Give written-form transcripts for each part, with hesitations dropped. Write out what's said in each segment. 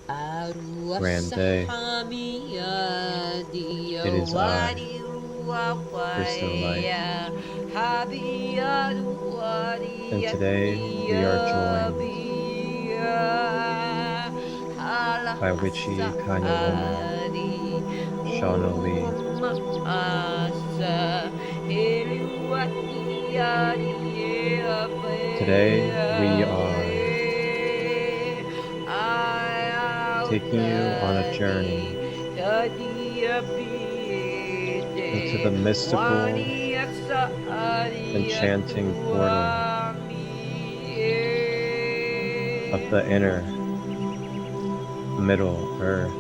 grand day. It is I, Christolight, and today we are joined by witchy kind of woman, Shauna-Lee. Today we are taking you on a journey into the mystical, enchanting portal of the inner, middle earth.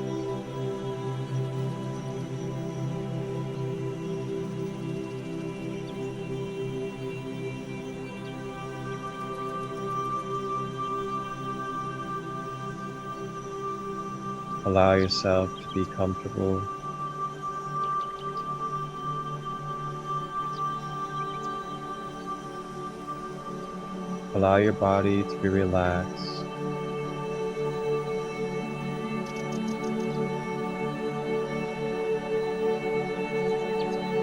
Allow yourself to be comfortable. Allow your body to be relaxed.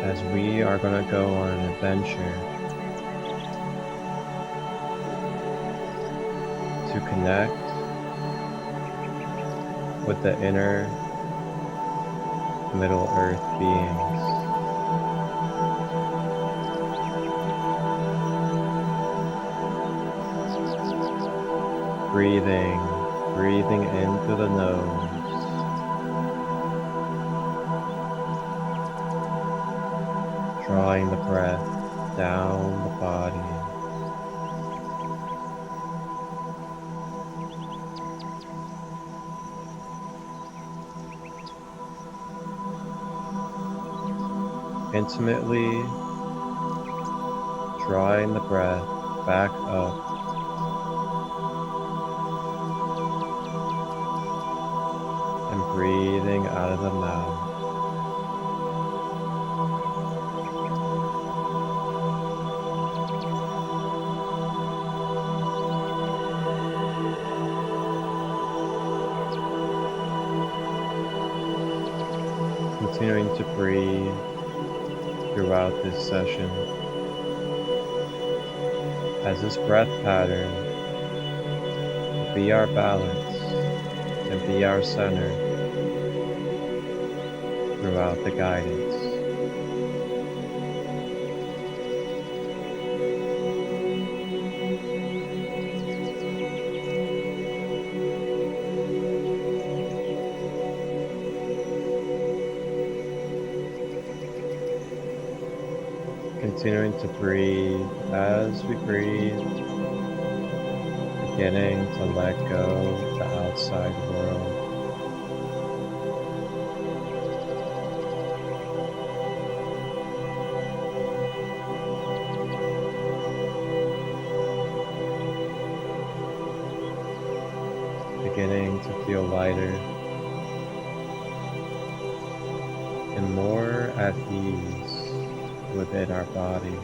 As we are going to go on an adventure to connect with the inner Middle Earth beings. Breathing in through the nose. Drawing the breath down the body. Intimately drawing the breath back up and breathing out of the mouth. Continuing to breathe throughout this session as this breath pattern will be our balance and be our center throughout the guidance. Continuing to breathe as we breathe, beginning to let go of the outside world. Beginning to feel lighter and more at ease within our body.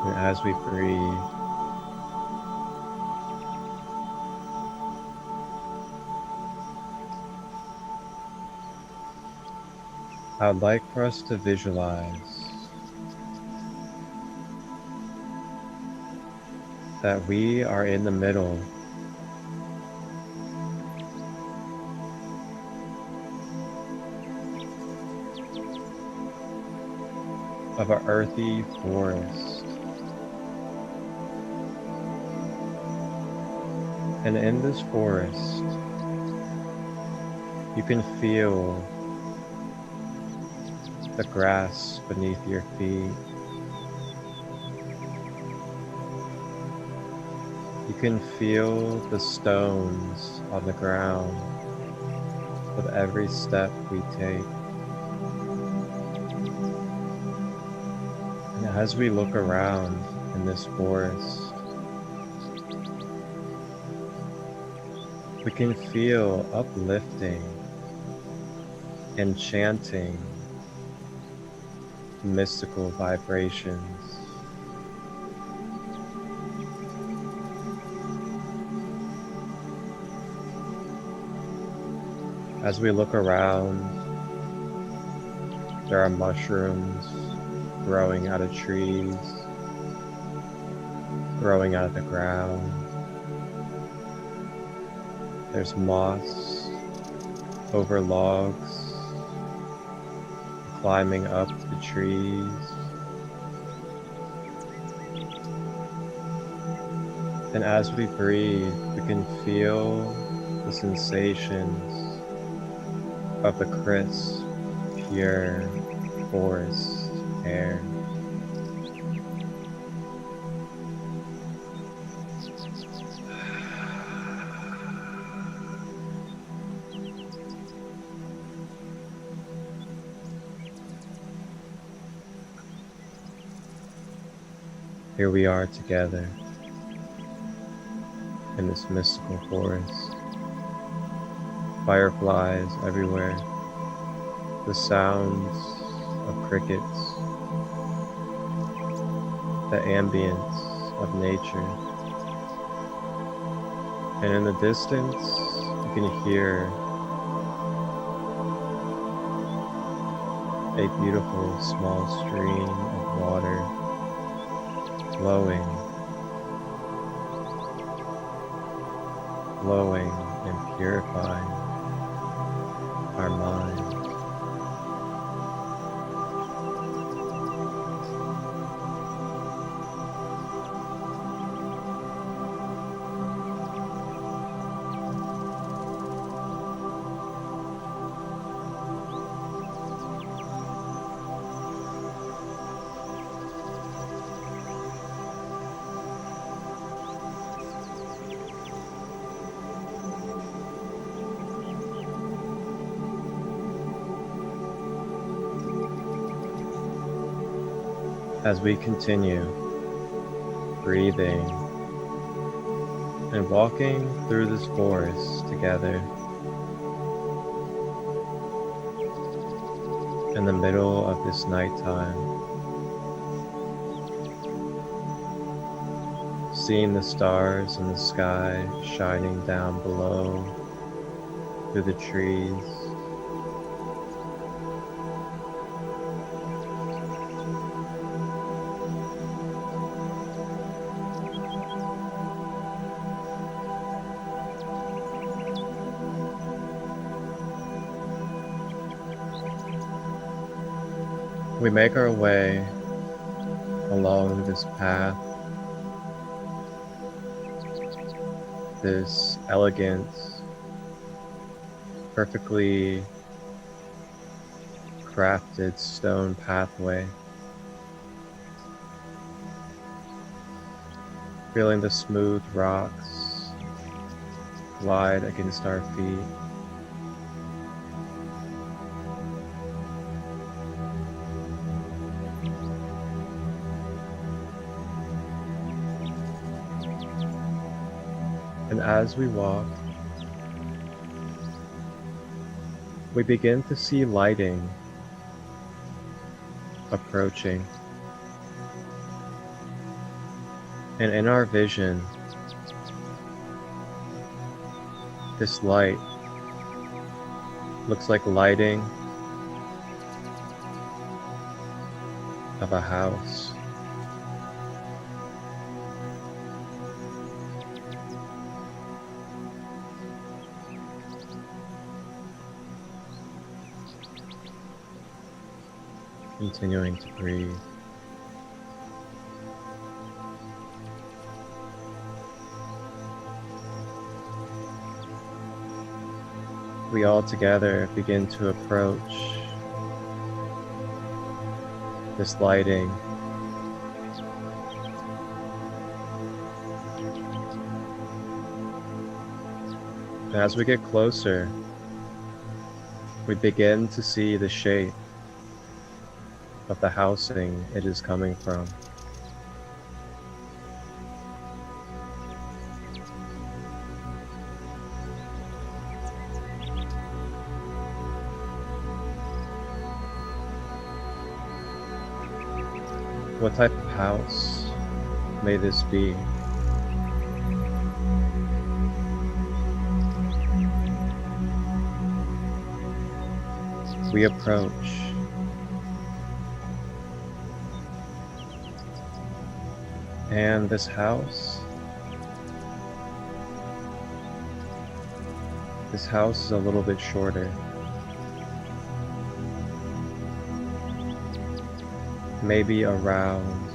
And as we breathe, I would like for us to visualize that we are in the middle of an earthy forest. And in this forest, you can feel the grass beneath your feet. You can feel the stones on the ground with every step we take. And As we look around in this forest, we can feel uplifting, enchanting, mystical vibrations. As we look around, there are mushrooms growing out of trees, growing out of the ground. There's moss over logs, climbing up the trees. And as we breathe, we can feel the sensations of the crisp, pure forest air. Here we are together in this mystical forest. Fireflies everywhere, the sounds of crickets, the ambience of nature. And in the distance, you can hear a beautiful small stream of water flowing and purifying our mind. As we continue breathing and walking through this forest together, in the middle of this nighttime, seeing the stars in the sky shining down below through the trees. We make our way along this path, this elegant, perfectly crafted stone pathway, feeling the smooth rocks glide against our feet. And as we walk, we begin to see lighting approaching. And in our vision, this light looks like lighting of a house. Continuing to breathe. We all together begin to approach this lighting. And as we get closer, we begin to see the shape of the housing it is coming from. What type of house may this be? We approach, and this house is a little bit shorter. Maybe around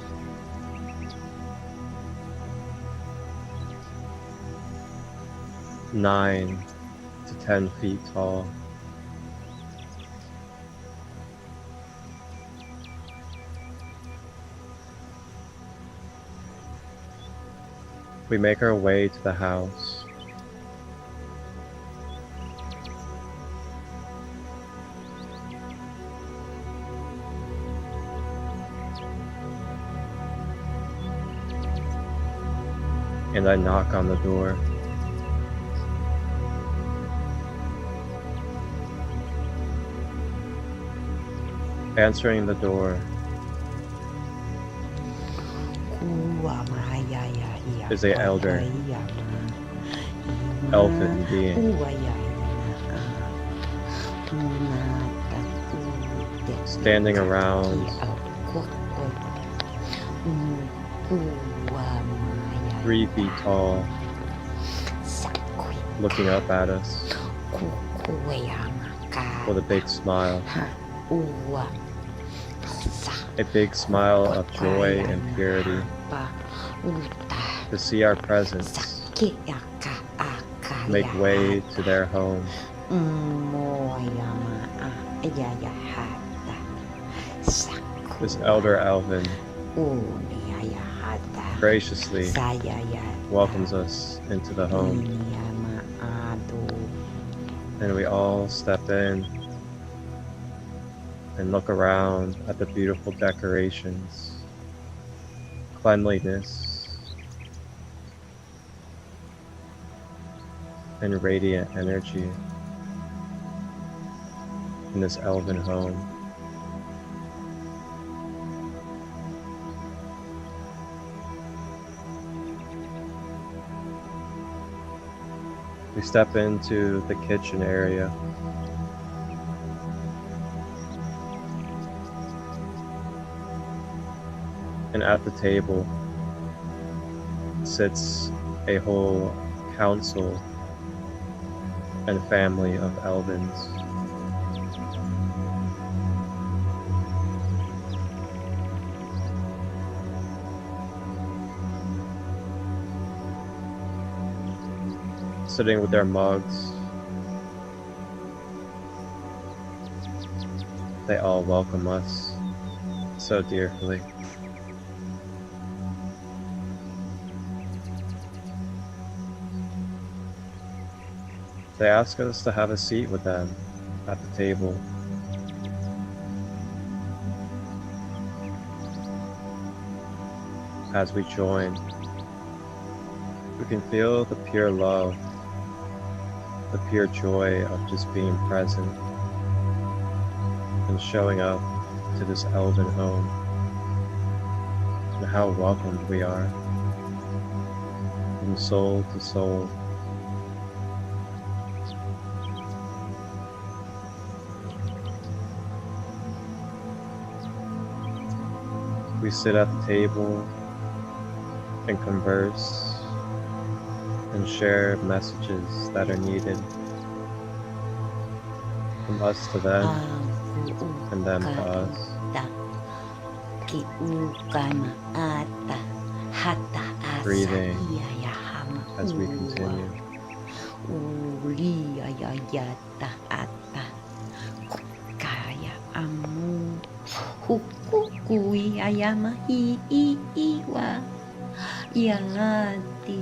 9 to 10 feet tall. We make our way to the house. And I knock on the door. Answering the door is an elder elfin being, standing around 3 feet tall, looking up at us with a big smile. A big smile of joy and purity. To see our presence make way to their home. This elder elven graciously welcomes us into the home, and we all step in and look around at the beautiful decorations, cleanliness, and radiant energy in this elven home. We step into the kitchen area. And at the table sits a whole council and family of elvins. Sitting with their mugs, they all welcome us so dearly. They ask us to have a seat with them at the table. As we join, we can feel the pure love, the pure joy of just being present and showing up to this elven home, and how welcomed we are from soul to soul. We sit at the table and converse and share messages that are needed from us to them and them to us. Breathing as we continue. Yangati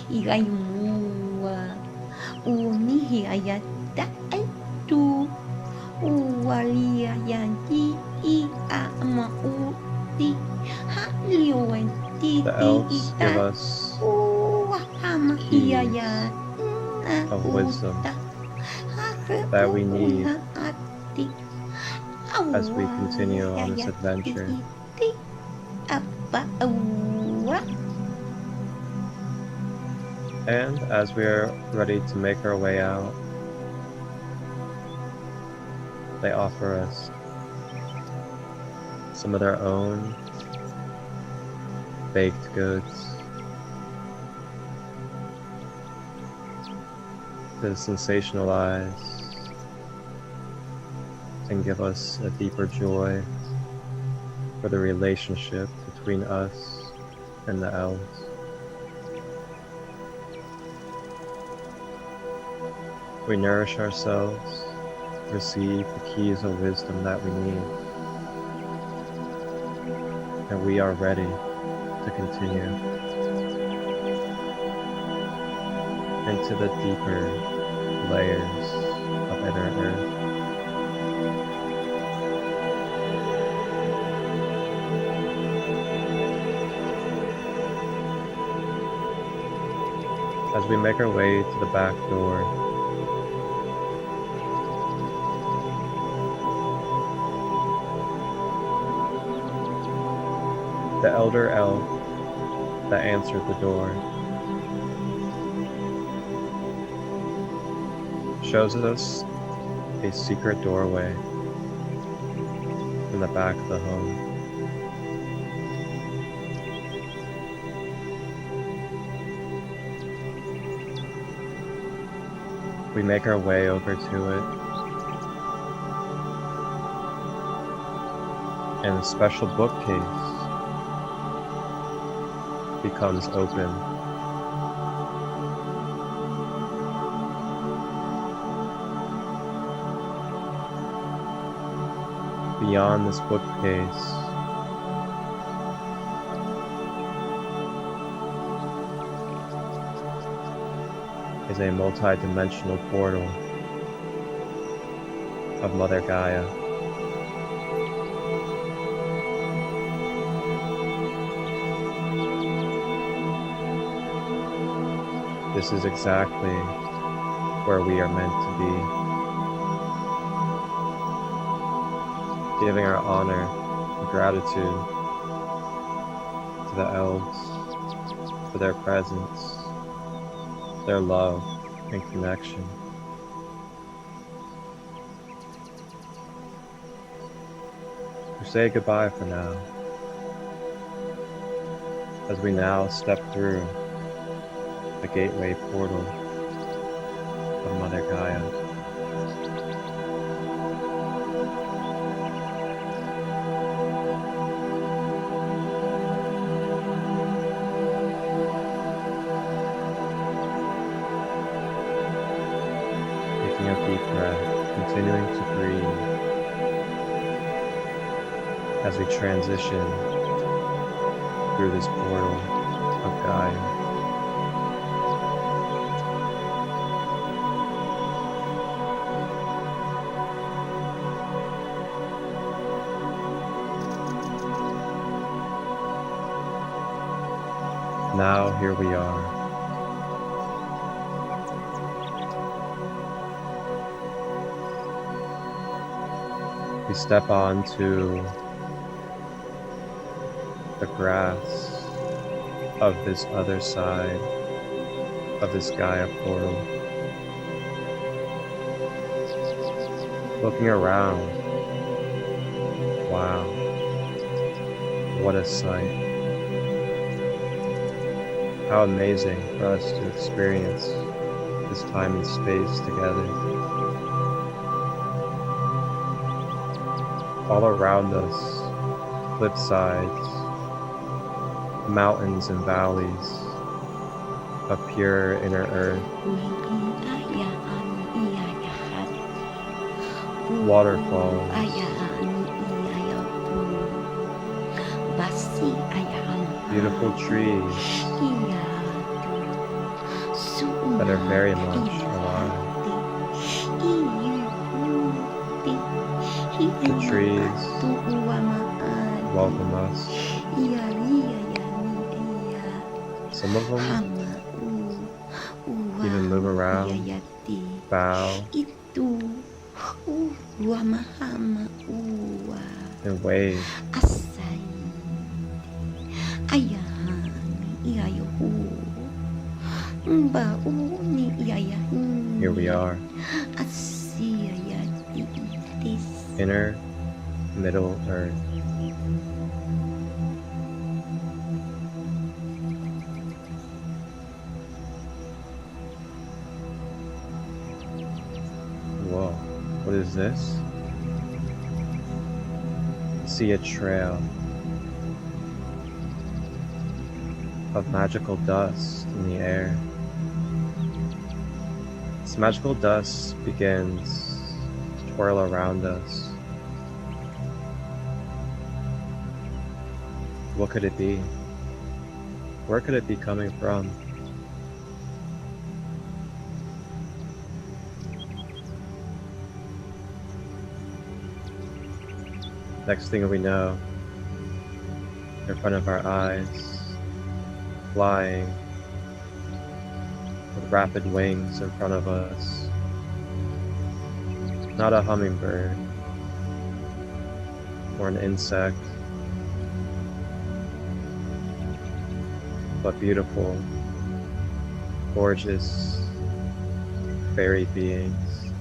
igayumua unihi ayata tu Uwalia yanti I ama uti The elves give us keys of wisdom that we need as we continue on this adventure. And as we are ready to make our way out, they offer us some of their own baked goods to sensationalize and give us a deeper joy for the relationship between us and the elves. We nourish ourselves, receive the keys of wisdom that we need, and we are ready to continue into the deeper layers of inner earth. As we make our way to the back door, the elder elf that answered the door shows us a secret doorway in the back of the home. We make our way over to it, and a special bookcase becomes open. Beyond this bookcase is a multi-dimensional portal of Mother Gaia. This is exactly where we are meant to be, giving our honor and gratitude to the elves for their presence, their love and connection. We say goodbye for now, as we now step through the gateway portal of Mother Gaia. Taking a deep breath, continuing to breathe as we transition through this portal of Gaia. Now here we are. We step onto the grass of this other side of this Gaia portal. Looking around, wow, what a sight. How amazing for us to experience this time and space together. All around us, cliff sides, mountains and valleys of pure inner earth, waterfalls, beautiful trees that are very much alive. The trees welcome us. Some of them even move around, bow, and wave. Here we are. Inner Middle Earth. Whoa, what is this? I see a trail of magical dust in the air. This magical dust begins to twirl around us. What could it be? Where could it be coming from? Next thing we know, in front of our eyes, flying with rapid wings in front of us. Not a hummingbird or an insect, but beautiful, gorgeous fairy beings,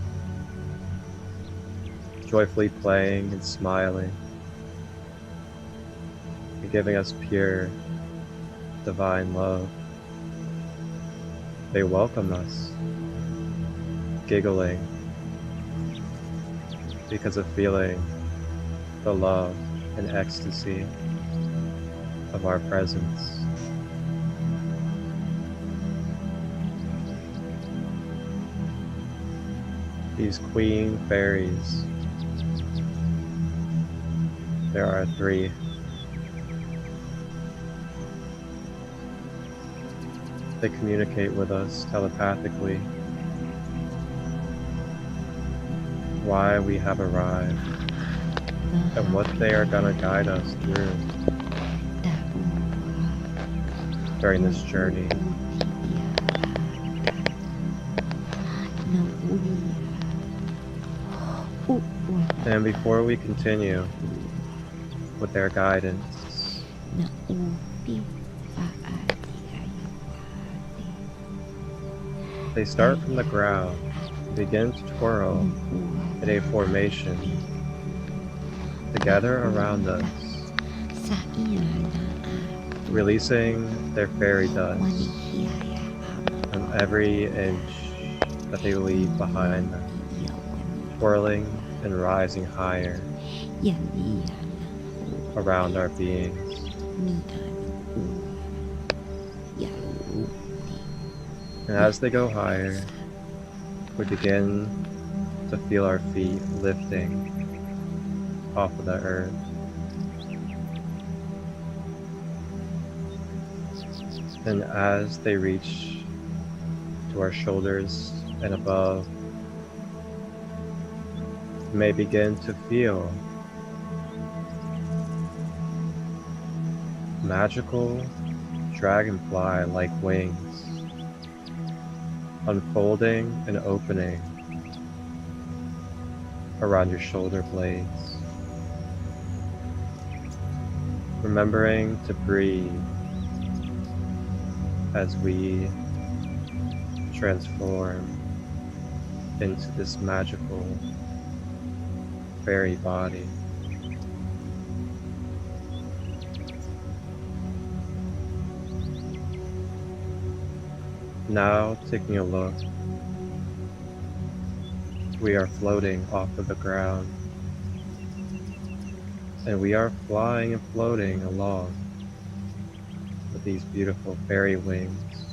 joyfully playing and smiling, and giving us pure, divine love. They welcome us, giggling, because of feeling the love and ecstasy of our presence. These queen fairies, there are 3. They communicate with us telepathically why we have arrived and what they are going to guide us through during this journey. And before we continue with their guidance, they start from the ground, begin to twirl in a formation to gather around us, releasing their fairy dust from every inch that they leave behind them, twirling and rising higher around our beings. And as they go higher, we begin to feel our feet lifting off of the earth. And as they reach to our shoulders and above, you may begin to feel magical dragonfly-like wings unfolding and opening around your shoulder blades. Remembering to breathe as we transform into this magical fairy body. Now, taking a look, we are floating off of the ground, and we are flying and floating along with these beautiful fairy wings.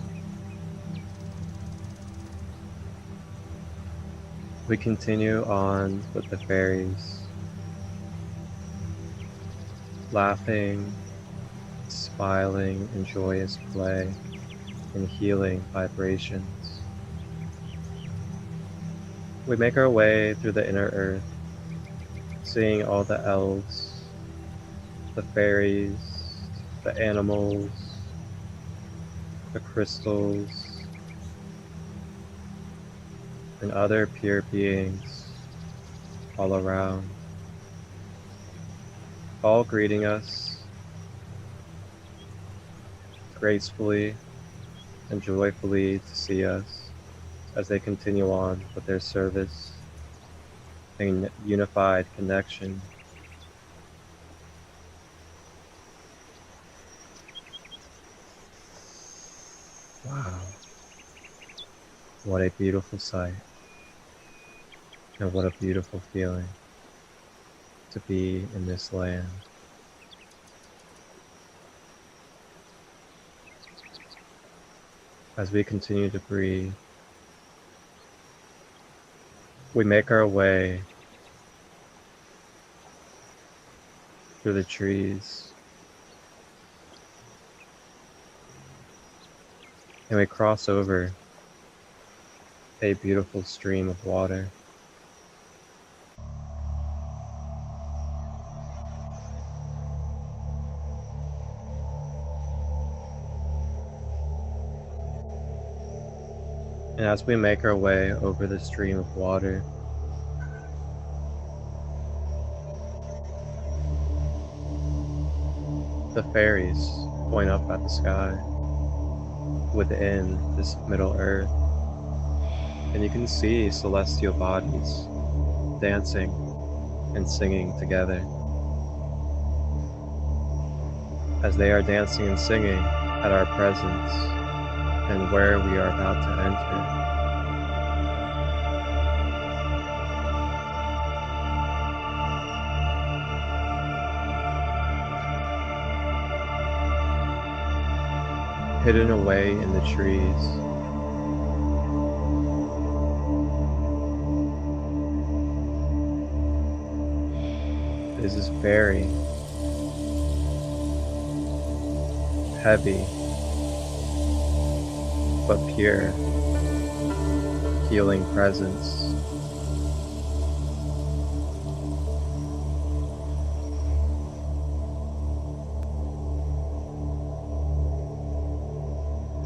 We continue on with the fairies, laughing, smiling in joyous play and healing vibrations. We make our way through the inner earth, seeing all the elves, the fairies, the animals, the crystals, and other pure beings all around, all greeting us gracefully and joyfully to see us as they continue on with their service and unified connection. Wow, what a beautiful sight, and what a beautiful feeling to be in this land. As we continue to breathe, we make our way through the trees, and we cross over a beautiful stream of water. And as we make our way over the stream of water, the fairies point up at the sky within this Middle Earth, and you can see celestial bodies dancing and singing together. As they are dancing and singing at our presence and where we are about to enter. Hidden away in the trees, is this very heavy but pure healing presence.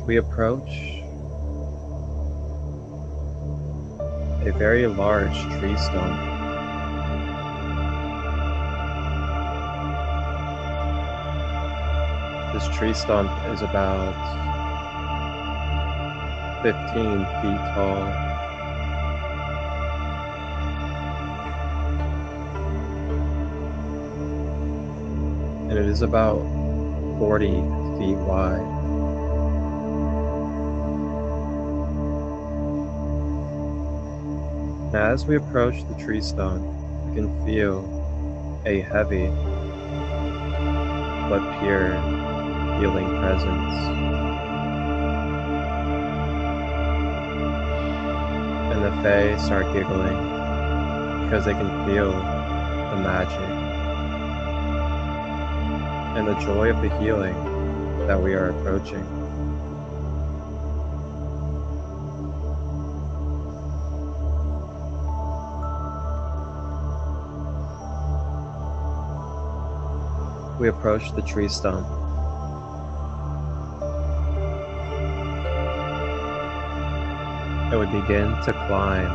We approach a very large tree stump. This tree stump is about 15 feet tall. And it is about 40 feet wide. Now, as we approach the tree stump, we can feel a heavy but pure healing presence. And the Fae start giggling because they can feel the magic and the joy of the healing that we are approaching. We approach the tree stump. And we begin to climb.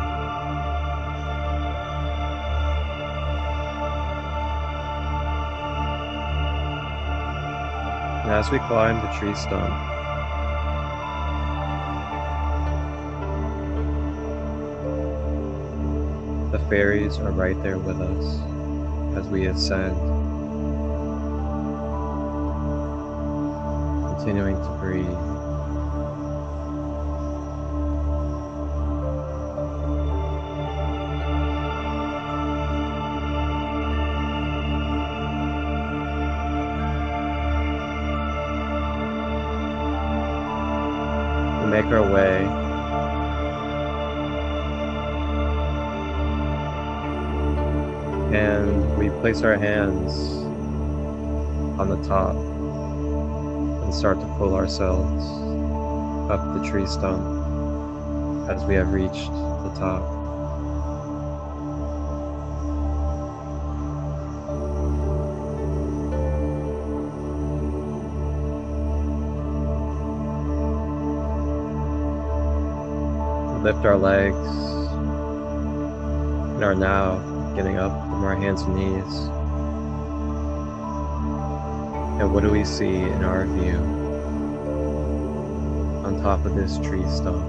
And as we climb the tree stump, the fairies are right there with us as we ascend. Continuing to breathe. We make our way and we place our hands on the top and start to pull ourselves up the tree stump as we have reached the top. lift our legs and are now getting up from our hands and knees. And what do we see in our view on top of this tree stump?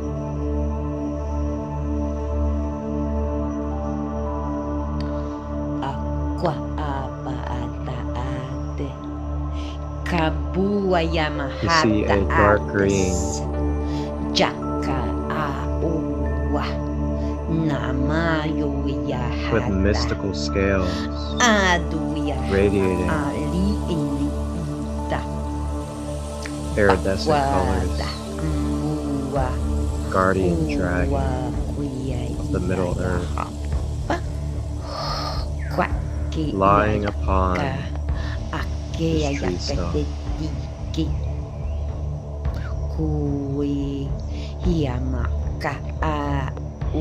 Aqua apa ata ate. Kabua You see yamahata a dark green ates. Jaka aua. Namayo with yahata. mystical scales Adu yahata. radiating Ali inita. iridescent colors, Mua. guardian dragon of the Middle Earth, lying upon this tree stump.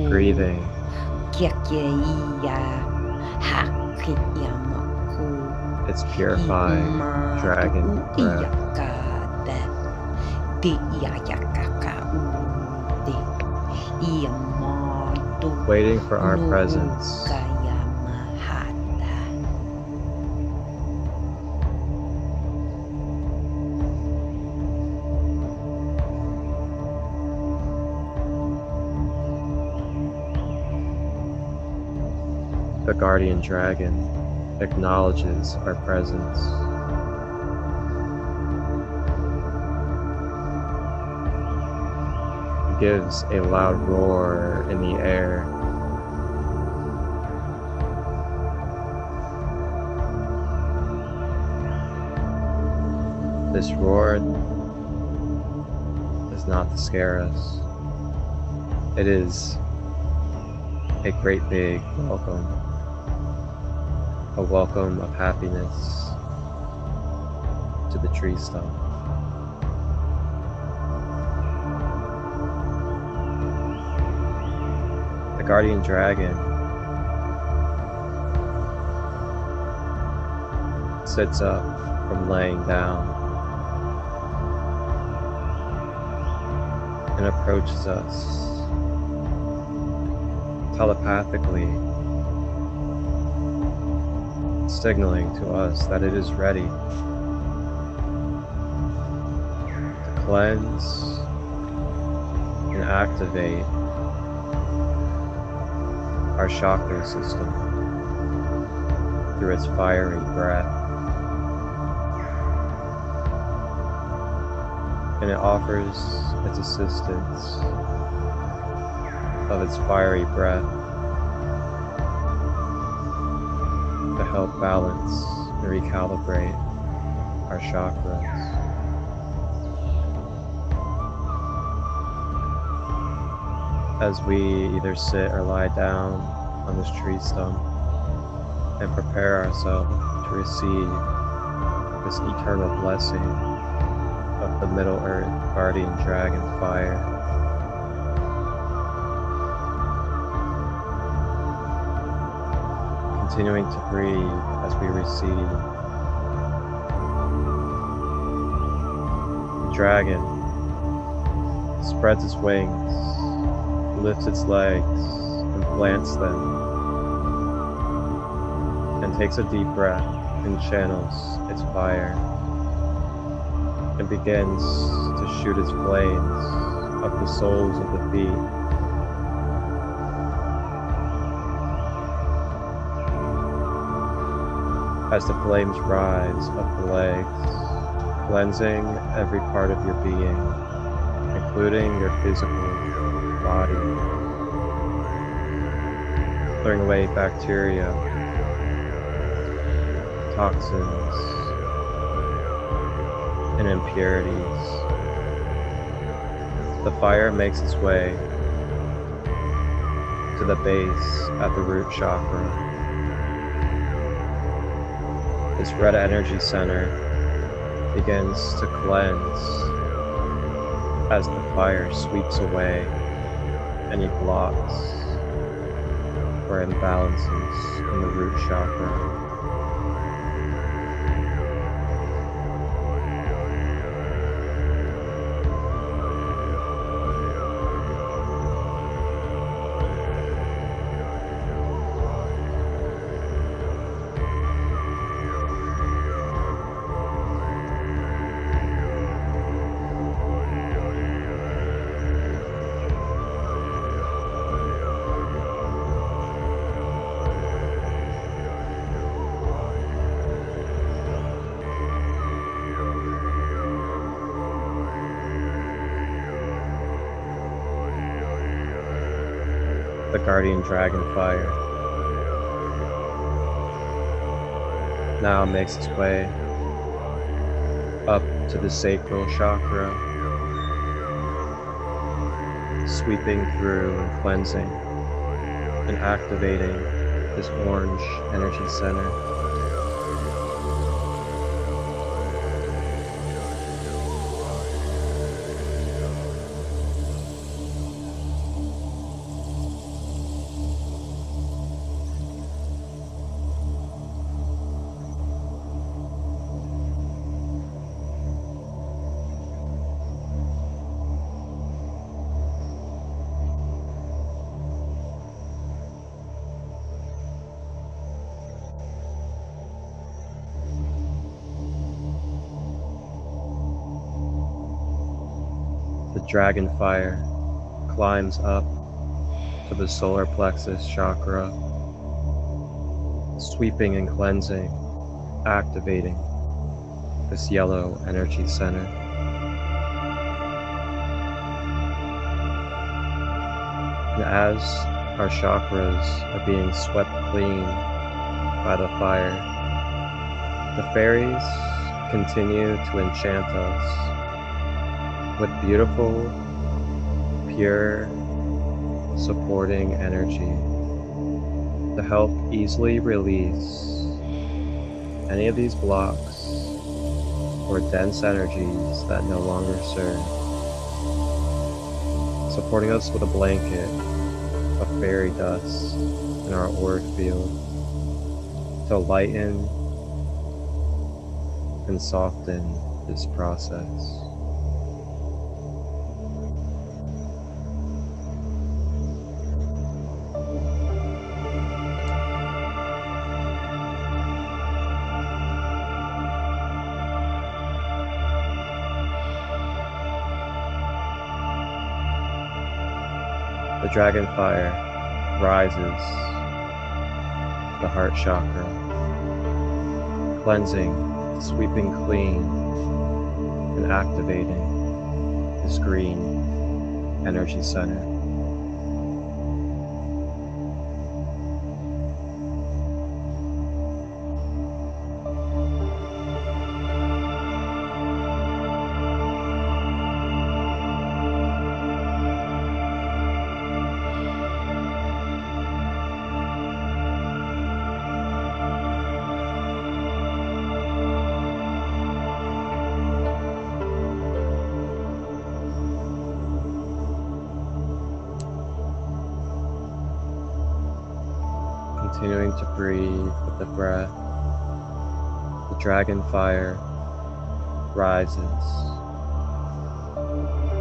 Breathing its purifying dragon breath. Waiting for our presence. The guardian dragon acknowledges our presence. It gives a loud roar in the air. This roar is not to scare us. It is a great big welcome. A welcome of happiness to the tree stump. The guardian dragon sits up from laying down and approaches us telepathically, signaling to us that it is ready to cleanse and activate our chakra system through its fiery breath. And it offers its assistance of its fiery breath to help balance and recalibrate our chakras. As we either sit or lie down on this tree stump and prepare ourselves to receive this eternal blessing of the Middle Earth Guardian Dragon fire. Continuing to breathe as we receive. The dragon spreads its wings, lifts its legs, and plants them, and takes a deep breath and channels its fire, and begins to shoot its flames up the soles of the feet. As the flames rise up the legs, cleansing every part of your being, including your physical body, clearing away bacteria, toxins, and impurities. The fire makes its way to the base at the root chakra. This red energy center begins to cleanse as the fire sweeps away any blocks or imbalances in the root chakra. the guardian dragon fire now makes its way up to the sacral chakra, sweeping through and cleansing and activating this orange energy center. The dragon fire climbs up to the solar plexus chakra, sweeping and cleansing, activating this yellow energy center. And as our chakras are being swept clean by the fire, the fairies continue to enchant us with beautiful, pure, supporting energy to help easily release any of these blocks or dense energies that no longer serve, supporting us with a blanket of fairy dust in our auric field to lighten and soften this process. The dragon fire rises to the heart chakra, cleansing, sweeping clean, and activating this green energy center. Continuing to breathe with the breath, the dragon fire rises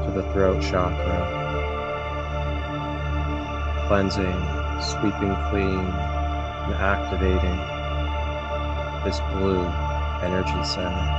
to the throat chakra, cleansing, sweeping clean, and activating this blue energy center.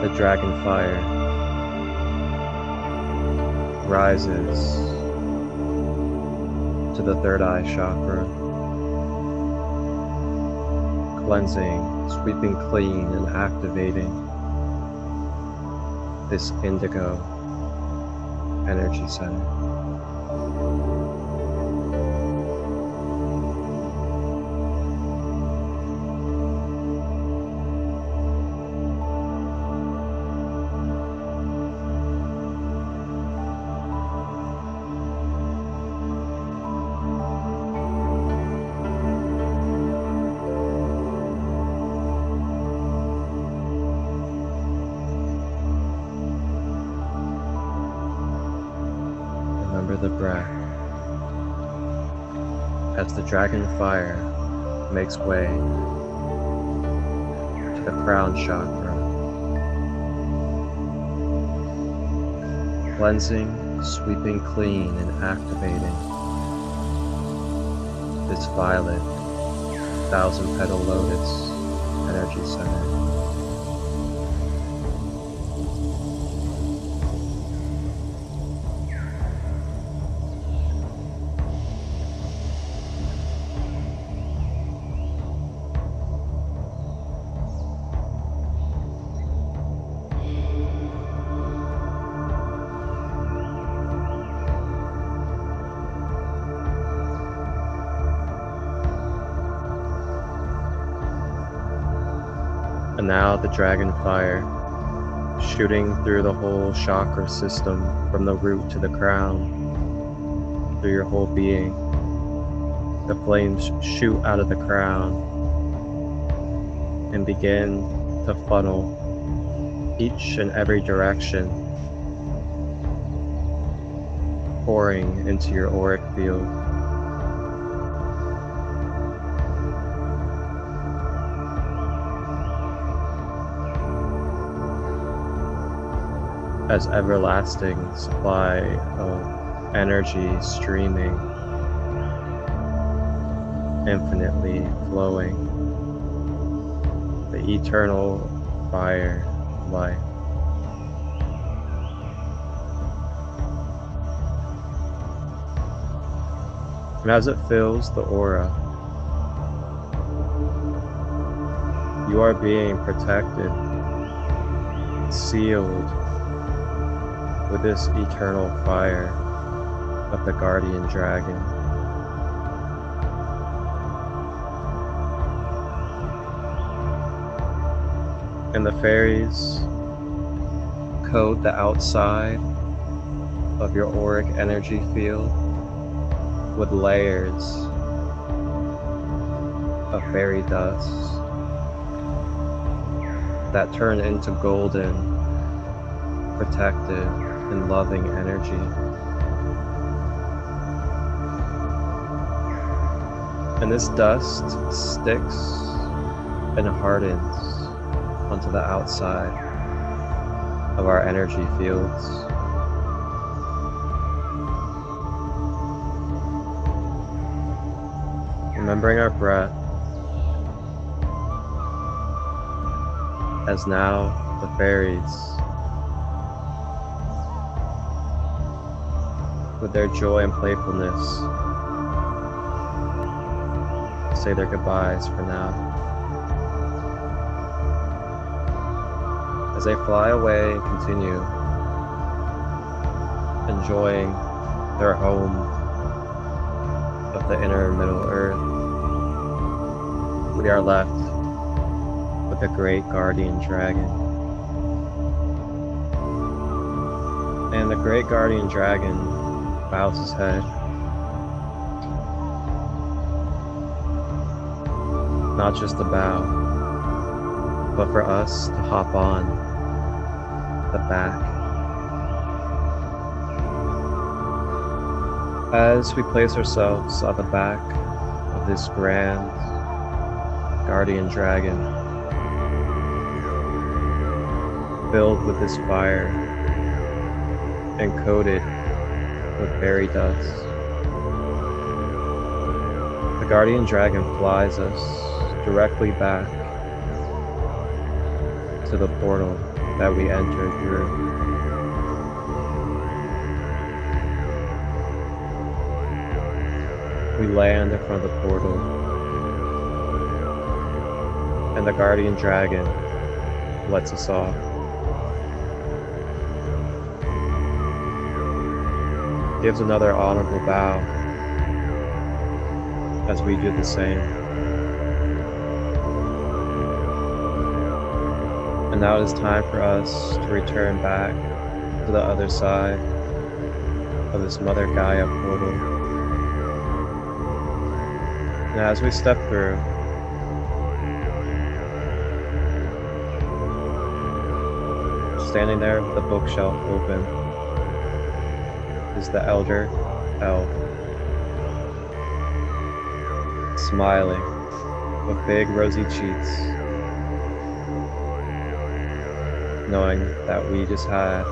The dragon fire rises to the third eye chakra, cleansing, sweeping clean, and activating this indigo energy center. Remember the breath as the dragon fire makes way to the crown chakra, cleansing, sweeping clean, and activating this violet 1,000-petal lotus energy center. And now the dragon fire, shooting through the whole chakra system from the root to the crown, through your whole being. The flames shoot out of the crown and begin to funnel each and every direction, pouring into your auric field. As everlasting supply of energy streaming, infinitely flowing, the eternal fire of life. And as it fills the aura, you are being protected, sealed with this eternal fire of the guardian dragon. And the fairies coat the outside of your auric energy field with layers of fairy dust that turn into golden, protective, and loving energy. And this dust sticks and hardens onto the outside of our energy fields. Remembering our breath, as now the fairies, with their joy and playfulness, say their goodbyes for now. As they fly away and continue enjoying their home of the inner Middle Earth, we are left with the great guardian dragon. And the great guardian dragon bows his head, not just a bow, but for us to hop on the back. As we place ourselves on the back of this grand guardian dragon, filled with this fire and coated with fairy dust, the guardian dragon flies us directly back to the portal that we entered through. We land in front of the portal, and the guardian dragon lets us off. Gives another honorable bow as we do the same. And now it is time for us to return back to the other side of this Mother Gaia portal. And as we step through, standing there with the bookshelf open is the elder elf, smiling with big rosy cheeks, knowing that we just had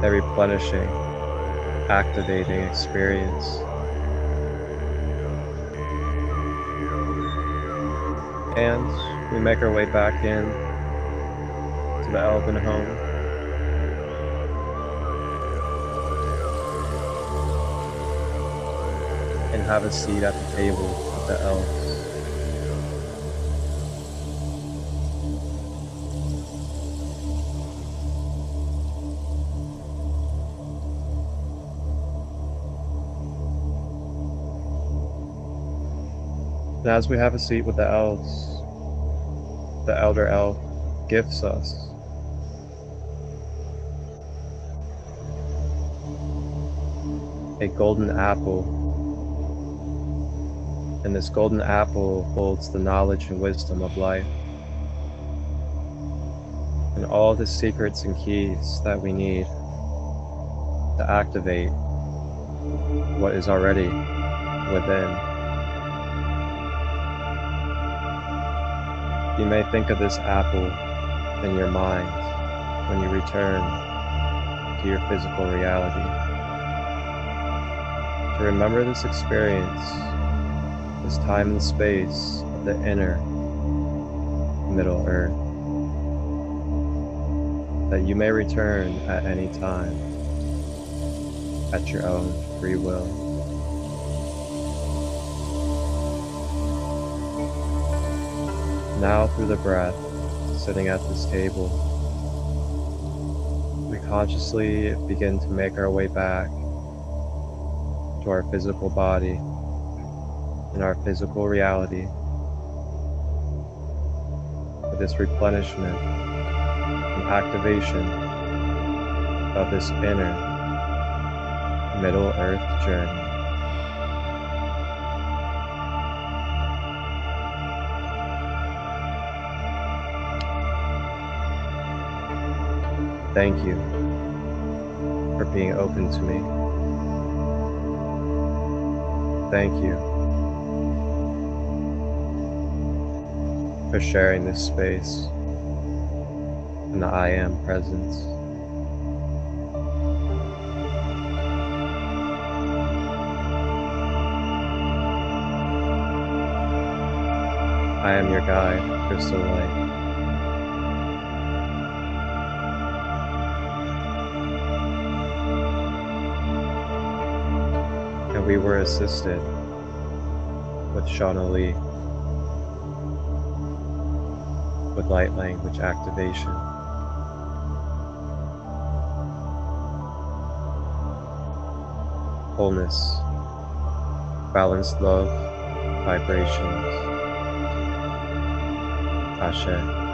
a replenishing, activating experience. And we make our way back in to the elven home. And have a seat at the table with the elves. And as we have a seat with the elves, the elder elf gifts us a golden apple. And this golden apple holds the knowledge and wisdom of life, and all the secrets and keys that we need to activate what is already within. You may think of this apple in your mind when you return to your physical reality. To remember this experience, this time and space of the inner Middle Earth, that you may return at any time, at your own free will. Now, through the breath, sitting at this table, we consciously begin to make our way back to our physical body and our physical reality with this replenishment and activation of this inner Middle Earth journey. Thank you for being open to me. Thank you for sharing this space in the I Am presence. I am your guide, Christolight. We were assisted with Shauna-Lee with light language activation. Wholeness, balanced love, vibrations. CASHAPP.